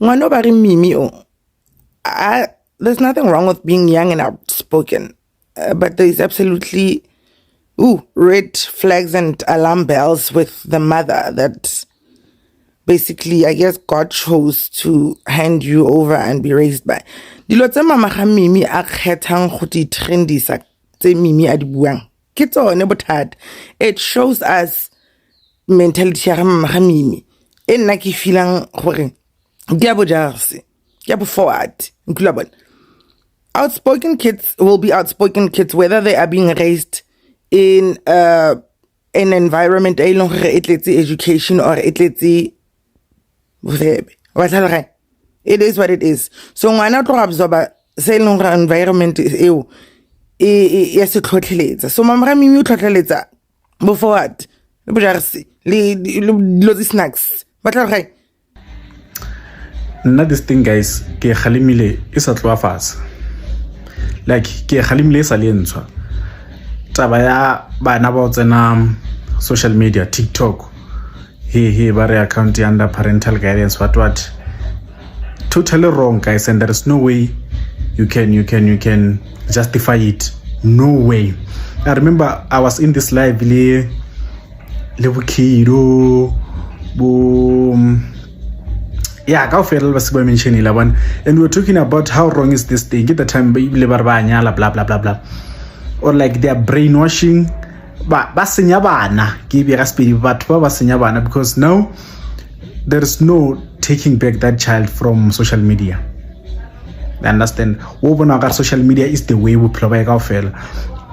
Ngwana ba re Mimi there's nothing wrong with being young and outspoken, but there is absolutely red flags and alarm bells with the mother that basically, I guess, God chose to hand you over and be raised by. Dilo tse mama ga Mimi a kgethang go di trendisa tse Mimi a di buang ke tsone bothata. It shows us mentality ya mama ga Mimi e nna ke feeling gore di a bo jarse ke a bo forward nkula bona. Outspoken kids will be outspoken kids whether they are being raised in an environment e leng gore e tletse education or e tletse it is what it is. So ngwana tlo absorba se leng gore environment eo ya se tlhotlheletsa. So mama ga Mimi o tlhotlheletsa bo forward le bo jarse le dilo tse snacks ba tlhaloga. Nna this thing guys ke khalimile e sa tloa fatshe, like ke khalimile e sa le ntshwa taba ya bana ba o tsena social media TikTok he ba re account under parental guidance what totally wrong guys, and there is no way you can justify it. No way. I remember I was in this live le Bukido yeah, ka ofela ba se ba mention ila one, and we were talking about how wrong is this thing at the time, blah blah blah blah, or like they are brainwashing ba senya bana ke be ga speed batho ba senya bana, because now there is no taking back that child from social media. I understand wo bona ga social media is the way we play ka ofela,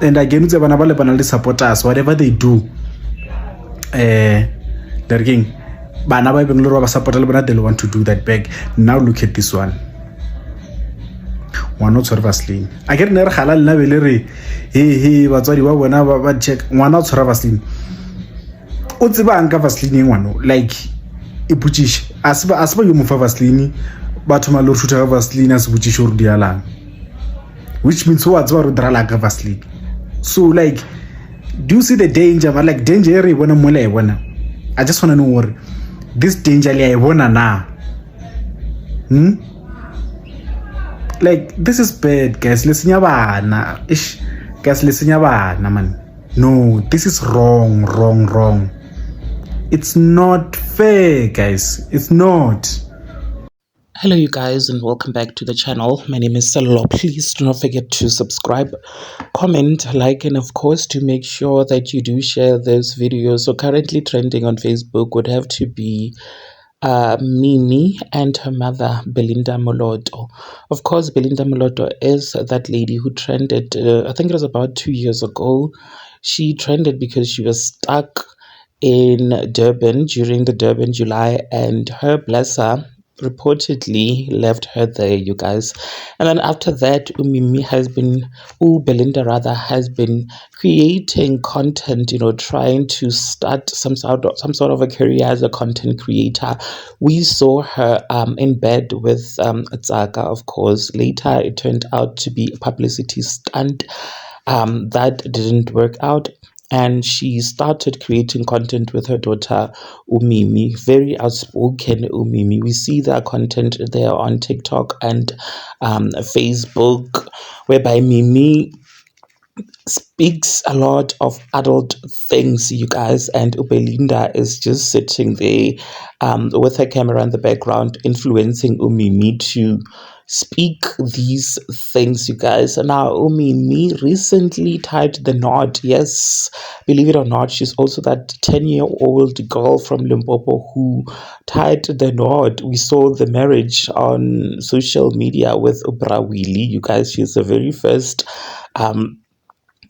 and again utse bana ba le bana le supporters whatever they do they're king bana ba beng le ba support le bona they want to do that back. Now look at this one, ngwana o tshwere Vaseline a ke re ne re gala le nabele re he batswadi ba bona ba check ngwana o tshwere Vaseline o tsebang ka Vaseline ngwana like e putshishe a se ba yo mo fa Vaseline batho ma lo shutha Vaseline a se putshishe o dialang, which means so what's what drala ka Vaseline. So like do you see the danger? But like danger e bona mo le e bona, I just want to know what this danger le e bona na like this is bad guys. Listen bana ish guys, listen bana man, no, this is wrong. It's not fair guys, it's not. Hello you guys and welcome back to the channel. My name is Sello. Please do not forget to subscribe, comment, like, and of course to make sure that you do share this video. So currently trending on Facebook would have to be Mimi and her mother Belinda Moloto. Of course, Belinda Moloto is that lady who trended, I think it was about 2 years ago. She trended because she was stuck in Durban during the Durban July, and her blesser reportedly left her there, you guys. And then after that, Belinda rather has been creating content, trying to start some sort of a career as a content creator. We saw her in bed with Tsaka, of course. Later it turned out to be a publicity stunt that didn't work out, and she started creating content with her daughter Umimi, very outspoken Umimi. We see their content there on TikTok and Facebook, whereby Mimi speaks a lot of adult things, you guys, and Belinda is just sitting there with her camera in the background, influencing Umimi to speak these things, you guys. Now Umimi recently tied the knot. Yes, believe it or not, she's also that 10-year-old girl from Limpopo who tied the knot. We saw the marriage on social media with Oprah Willy, you guys. She's the very first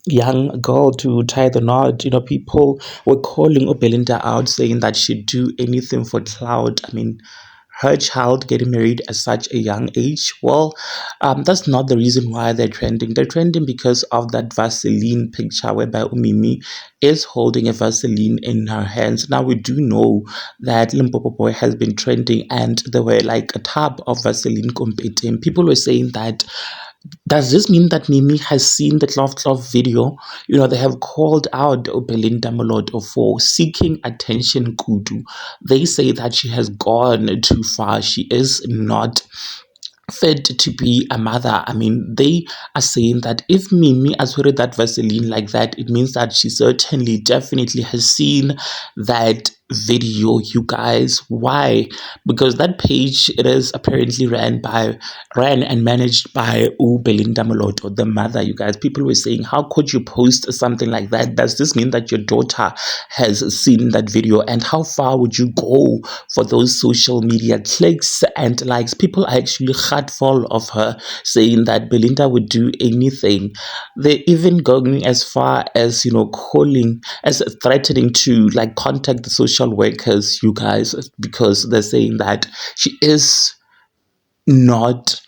young girl to tie the knot. People were calling Belinda out, saying that she'd do anything for clout. I mean, her child getting married at such a young age. Well, that's not the reason why they're trending. They're trending because of that Vaseline picture whereby Umimi is holding a Vaseline in her hands. Now we do know that Limpopo Boy has been trending, and there were like a tub of Vaseline competing. People were saying that Does this mean that Mimi has seen the Clove video? You know, they have called out Belinda Moloto for seeking attention, Kudu. They say that she has gone too far. She is not fit to be a mother. I mean, they are saying that if Mimi has heard that Vaseline like that, it means that she certainly, definitely has seen that video, you guys. Why? Because that page, it is apparently ran and managed by Belinda Moloto, the mother, you guys. People were saying, how could you post something like that? Does this mean that your daughter has seen that video? And how far would you go for those social media clicks and likes? People are actually heartful of her, saying that Belinda would do anything. They're even going as far as, you know, calling, as threatening to like contact the social workers, you guys, because they're saying that she is not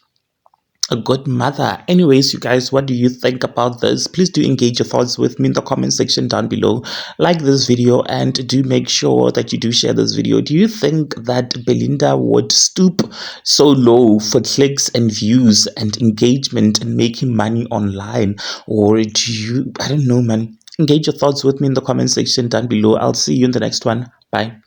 a good mother. Anyways, you guys, what do you think about this? Please do engage your thoughts with me in the comment section down below. Like this video and do make sure that you do share this video. Do you think that Belinda would stoop so low for clicks and views and engagement and making money online? Or do you, I don't know, man. Engage your thoughts with me in the comment section down below. I'll see you in the next one. Bye.